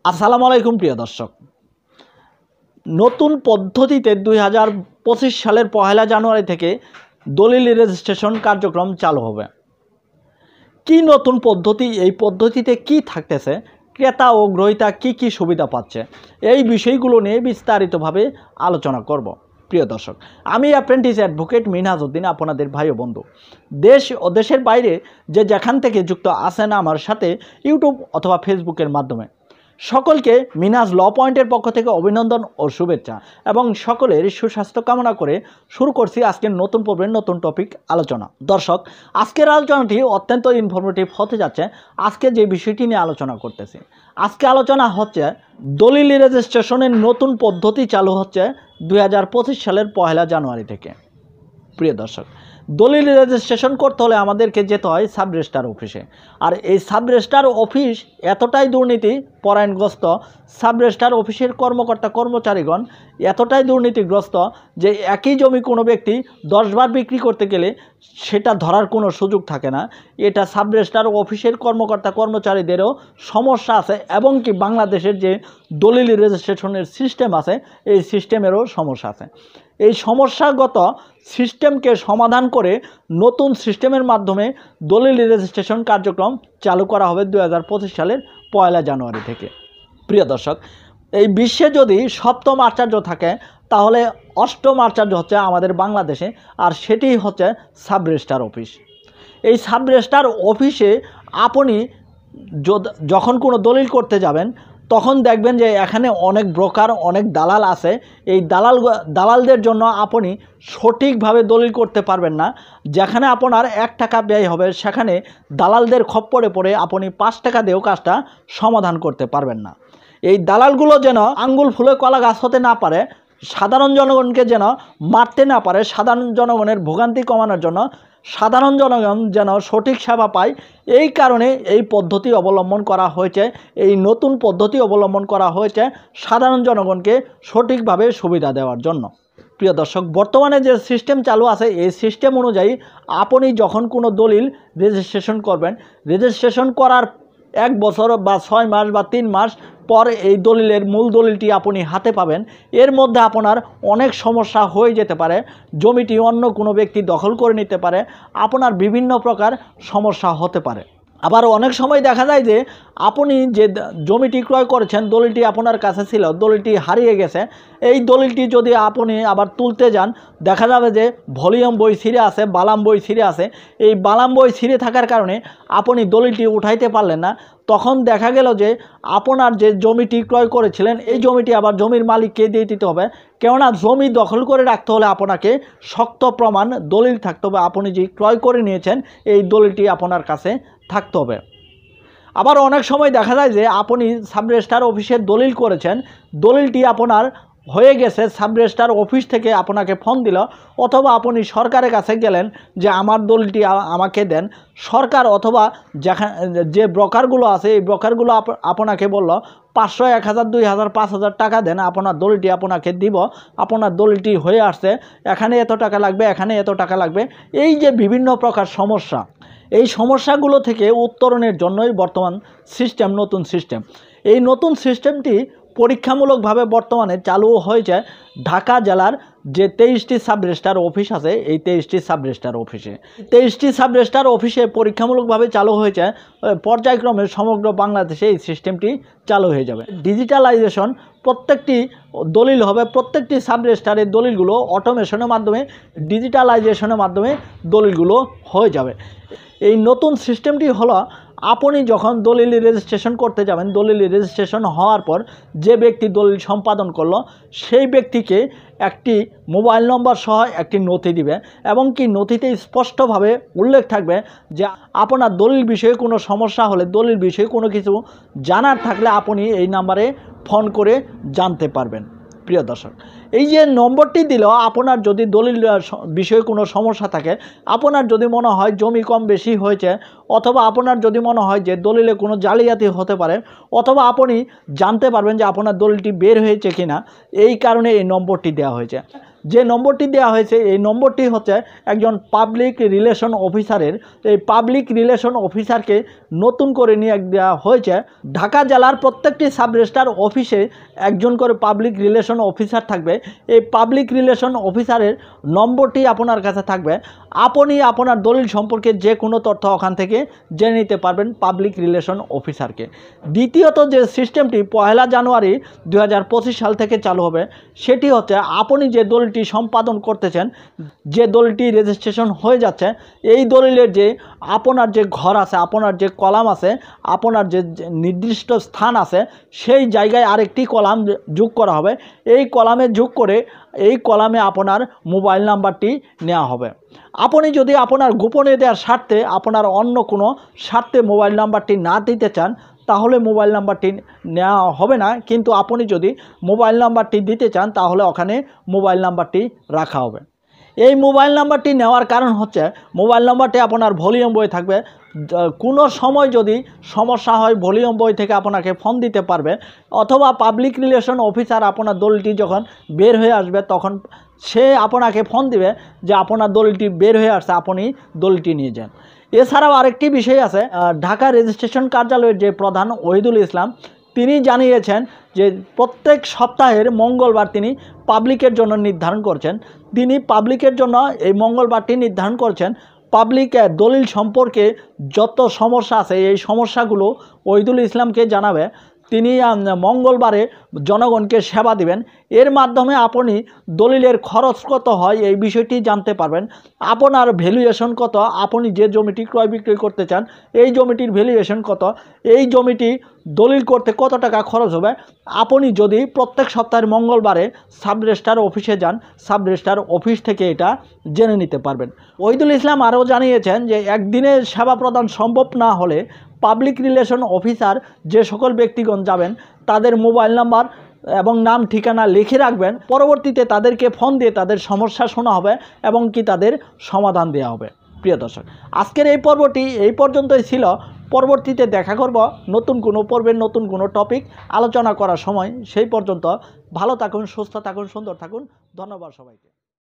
আসসালামু আলাইকুম প্রিয় দর্শক, নতুন পদ্ধতিতে 2025 সালের 1 জানুয়ারি থেকে দলিল রেজিস্ট্রেশন কার্যক্রম চালু হবে। কি নতুন পদ্ধতি, এই পদ্ধতিতে কি থাকতেছে, ক্রেতা ও গ্রহীতা কি সুবিধা পাচ্ছে, এই বিষয়গুলো নিয়ে বিস্তারিতভাবে আলোচনা করব। প্রিয় দর্শক, আমি অ্যাপ্রেন্টিস অ্যাডভোকেট মিনহাজউদ্দিন, আপনাদের ভাই ও বন্ধু। দেশ ও দেশের বাইরে যে যেখান থেকে যুক্ত আছেন আমার সাথে ইউটিউব অথবা ফেসবুকের মাধ্যমে, সকলকে মিনহাজ ল পয়েন্টের পক্ষ থেকে অভিনন্দন ও শুভেচ্ছা এবং সকলের সুস্বাস্থ্য কামনা করে শুরু করছি আজকের নতুন পর্বের নতুন টপিক আলোচনা। দর্শক, আজকের আলোচনাটি অত্যন্ত ইনফরমেটিভ হতে যাচ্ছে। আজকে যে বিষয়টি নিয়ে আলোচনা করতেছি, আজকে আলোচনা হচ্ছে দলিল রেজিস্ট্রেশনের নতুন পদ্ধতি চালু হচ্ছে 2025 সালের 1 জানুয়ারি থেকে। প্রিয় দর্শক, দলিল রেজিস্ট্রেশন করতে হলে আমাদেরকে যেতে হয় সাব রেজিস্ট্রার অফিসে। আর এই সাব রেজিস্ট্রার অফিস এতটাই দুর্নীতি পরায়ণগ্রস্ত, সাব রেজিস্ট্রার অফিসের কর্মকর্তা কর্মচারীগণ এতটাই দুর্নীতিগ্রস্ত যে একই জমি কোনো ব্যক্তি 10 বার বিক্রি করতে গেলে সেটা ধরার কোনো সুযোগ থাকে না। এটা সাব রেজিস্ট্রার অফিসের কর্মকর্তা কর্মচারীদেরও সমস্যা আছে, এবং কি বাংলাদেশের যে দলিল রেজিস্ট্রেশনের সিস্টেম আছে এই সিস্টেমেরও সমস্যা আছে। এই সমস্যাগত সিস্টেমকে সমাধান করে নতুন সিস্টেমের মাধ্যমে দলিল রেজিস্ট্রেশন কার্যক্রম চালু করা হবে 2025 সালের 1 জানুয়ারি থেকে। প্রিয় দর্শক, এই বিশ্বে যদি 7ম আচার্য থাকে তাহলে 8ম আচার্য হচ্ছে আমাদের বাংলাদেশে, আর সেটি হচ্ছে সাব রেজিস্ট্রার অফিস। এই সাব রেজিস্ট্রার অফিসে আপনি যখন কোনো দলিল করতে যাবেন তখন দেখবেন যে এখানে অনেক ব্রোকার, অনেক দালাল আছে। এই দালালদের জন্য আপনি সঠিকভাবে দলিল করতে পারবেন না। যেখানে আপনার 1 টাকা ব্যয় হবে সেখানে দালালদের খপ্পরে পড়ে আপনি 5 টাকা দিয়েও কাজটা সমাধান করতে পারবেন না। এই দালালগুলো যেন আঙ্গুল ফুলে কলা গাছ হতে না পারে, সাধারণ জনগণকে যেন মারতে না পারে, সাধারণ জনগণের ভোগান্তি কমানোর জন্য সাধারণ জনগণ যেন সঠিক সেবা পায়, এই কারণে এই পদ্ধতি অবলম্বন করা হয়েছে। এই নতুন পদ্ধতি অবলম্বন করা হয়েছে সাধারণ জনগণকে সঠিকভাবে সুবিধা দেওয়ার জন্য। প্রিয় দর্শক, বর্তমানে যে সিস্টেম চালু আছে এই সিস্টেম অনুযায়ী আপনি যখন কোনো দলিল রেজিস্ট্রেশন করবেন, রেজিস্ট্রেশন করার 1 বছর বা 6 মাস বা 3 মাস পর এই দলিলের মূল দলিলটি আপনি হাতে পাবেন। এর মধ্যে আপনার অনেক সমস্যা হয়ে যেতে পারে, জমিটি অন্য কোনো ব্যক্তি দখল করে নিতে পারে, আপনার বিভিন্ন প্রকার সমস্যা হতে পারে। আবার অনেক সময় দেখা যায় যে আপনি যে জমিটি ক্রয় করেছেন, দলিলটি আপনার কাছে ছিল, দলিলটি হারিয়ে গেছে। এই দলিলটি যদি আপনি আবার তুলতে যান, দেখা যাবে যে ভলিউম বই ছিঁড়ে আছে, বালাম বই ছিঁড়ে আছে। এই বালাম বই ছিঁড়ে থাকার কারণে আপনি দলিলটি উঠাইতে পারলেন না। তখন দেখা গেল যে আপনার যে জমিটি ক্রয় করেছিলেন এই জমিটি আবার জমির মালিককে দিয়ে দিতে হবে। কেননা জমি দখল করে রাখতে হলে আপনাকে শক্ত প্রমাণ দলিল থাকতে হবে, আপনি যে ক্রয় করে নিয়েছেন এই দলিলটি আপনার কাছে থাকতে হবে। আবার অনেক সময় দেখা যায় যে আপনি সাব রেজিস্ট্রার অফিসে দলিল করেছেন, দলিলটি আপনার হয়ে গেছে, সাব রেজিস্ট্রার অফিস থেকে আপনাকে ফোন দিল, অথবা আপনি সরকারের কাছে গেলেন যে আমার দলিলটি আমাকে দেন। সরকার অথবা যে ব্রোকারগুলো আছে এই ব্রোকারগুলো আপনাকে বলল 500, 1000, 2000, 5000 টাকা দেন, আপনার দলিলটি আপনাকে দিব, আপনার দলিলটি হয়ে আসছে, এখানে এত টাকা লাগবে, এখানে এত টাকা লাগবে। এই যে বিভিন্ন প্রকার সমস্যা, এই সমস্যাগুলো থেকে উত্তরণের জন্যই বর্তমান সিস্টেম, নতুন সিস্টেম। এই নতুন সিস্টেমটি পরীক্ষামূলকভাবে বর্তমানে চালু হয়েছে ঢাকা জেলার যে 23টি সাব রেজিস্ট্রার অফিস আছে এই 23টি সাব রেজিস্ট্রার অফিসে। 23টি সাব রেজিস্ট্রার অফিসে পরীক্ষামূলকভাবে চালু হয়েছে। পর্যায়ক্রমে সমগ্র বাংলাদেশে এই সিস্টেমটি চালু হয়ে যাবে। ডিজিটালাইজেশন, প্রত্যেকটি দলিল হবে, প্রত্যেকটি সাব রেজিস্ট্রারের দলিলগুলো অটোমেশনের মাধ্যমে, ডিজিটালাইজেশনের মাধ্যমে দলিলগুলো হয়ে যাবে। এই নতুন সিস্টেমটি হলো আপনি যখন দলিল রেজিস্ট্রেশন করতে যাবেন, দলিল রেজিস্ট্রেশন হওয়ার পর যে ব্যক্তি দলিল সম্পাদন করলো সেই ব্যক্তিকে একটি মোবাইল নম্বর সহ একটি নথি দিবে, এবং কি নথিতে স্পষ্টভাবে উল্লেখ থাকবে যে আপনার দলিল বিষয়ে কোনো সমস্যা হলে, দলিল বিষয়ে কোনো কিছু জানার থাকলে আপনি এই নাম্বারে ফোন করে জানতে পারবেন। প্রিয় দর্শক, এই যে নম্বরটি দিল, আপনার যদি দলিল বিষয়ে কোনো সমস্যা থাকে, আপনার যদি মনে হয় জমি কম বেশি হয়েছে, অথবা আপনার যদি মনে হয় যে দলিলে কোনো জালিয়াতি হতে পারে, অথবা আপনি জানতে পারবেন যে আপনার দলিলটি বের হয়েছে কিনা, এই কারণে এই নম্বরটি দেওয়া হয়েছে। যে নম্বরটি দেওয়া হয়েছে এই নম্বরটি হচ্ছে একজন পাবলিক রিলেশন অফিসারের। এই পাবলিক রিলেশন অফিসারকে নতুন করে নিয়োগ দেওয়া হয়েছে। ঢাকা জেলার প্রত্যেকটি সাব রেজিস্ট্রার অফিসে একজন করে পাবলিক রিলেশন অফিসার থাকবে। এই পাবলিক রিলেশন অফিসারের নম্বরটি আপনার কাছে থাকবে। আপনি আপনার দলিল সম্পর্কে যে কোনো তথ্য ওখান থেকে জেনে নিতে পারবেন পাবলিক রিলেশন অফিসারকে। দ্বিতীয়ত যে সিস্টেমটি 1 জানুয়ারি 2025 সাল থেকে চালু হবে সেটি হচ্ছে আপনি যে দলিলটি সম্পাদন করতেছেন, যে দলিলটি রেজিস্ট্রেশন হয়ে যাচ্ছে, এই দলিলের যে আপনার যে ঘর আছে, আপনার যে কলাম আছে, আপনার যে নির্দিষ্ট স্থান আছে, সেই জায়গায় আরেকটি কলাম যোগ করা হবে। এই কলামে যোগ করে এই কলামে আপনার মোবাইল নাম্বারটি নেওয়া হবে। আপনি যদি আপনার গোপনীয়তার স্বার্থে আপনার অন্য কোনো স্বার্থে মোবাইল নাম্বারটি না দিতে চান তাহলে মোবাইল নাম্বারটি নেওয়া হবে না, কিন্তু আপনি যদি মোবাইল নাম্বারটি দিতে চান তাহলে ওখানে মোবাইল নাম্বারটি রাখা হবে। এই মোবাইল নাম্বারটি নেওয়ার কারণ হচ্ছে মোবাইল নাম্বারটি আপনার ভলিউম বই থাকবে। কোনো সময় যদি সমস্যা হয় ভলিউম বই থেকে আপনাকে ফোন দিতে পারবে, অথবা পাবলিক রিলেশন অফিসার আপনার দলিলটি যখন বের হয়ে আসবে তখন সে আপনাকে ফোন দিবে যে আপনার দলিলটি বের হয়ে আসছে, আপনি দলিলটি নিয়ে যান। এছাড়াও আরেকটি বিষয় আছে, ঢাকা রেজিস্ট্রেশন কার্যালয়ের যে প্রধান ওহিদুল ইসলাম তিনি জানিয়েছেন যে প্রত্যেক সপ্তাহের মঙ্গলবার তিনি পাবলিকের জন্য নির্ধারণ করছেন। তিনি পাবলিকের জন্য এই মঙ্গলবারটি নির্ধারণ করছেন। পাবলিকের দলিল সম্পর্কে যত সমস্যা আছে এই সমস্যাগুলো ওহিদুল ইসলামকে জানাবে। তিনি মঙ্গলবারে জনগণকে সেবা দিবেন। এর মাধ্যমে আপনি দলিলের খরচ কত হয় এই বিষয়টি জানতে পারবেন। আপনার ভ্যালুয়েশন কত, আপনি যে জমিটি ক্রয় বিক্রয় করতে চান এই জমিটির ভ্যালুয়েশন কত, এই জমিটি দলিল করতে কত টাকা খরচ হবে, আপনি যদি প্রত্যেক সপ্তাহের মঙ্গলবারে সাব রেজিস্ট্রার অফিসে যান সাব রেজিস্ট্রার অফিস থেকে এটা জেনে নিতে পারবেন। ওহিদুল ইসলাম আরও জানিয়েছেন যে একদিনে সেবা প্রদান সম্ভব না হলে পাবলিক রিলেশন অফিসার যে সকল ব্যক্তিগণ যাবেন তাদের মোবাইল নাম্বার এবং নাম ঠিকানা লিখে রাখবেন। পরবর্তীতে তাদেরকে ফোন দিয়ে তাদের সমস্যা শোনা হবে এবং কি তাদের সমাধান দেওয়া হবে। প্রিয় দর্শক, আজকের এই পর্বটি এই পর্যন্তই ছিল। পরবর্তীতে দেখা করব নতুন কোনো পর্বের নতুন কোনো টপিক আলোচনা করার সময়। সেই পর্যন্ত ভালো থাকুন, সুস্থ থাকুন, সুন্দর থাকুন। ধন্যবাদ সবাইকে।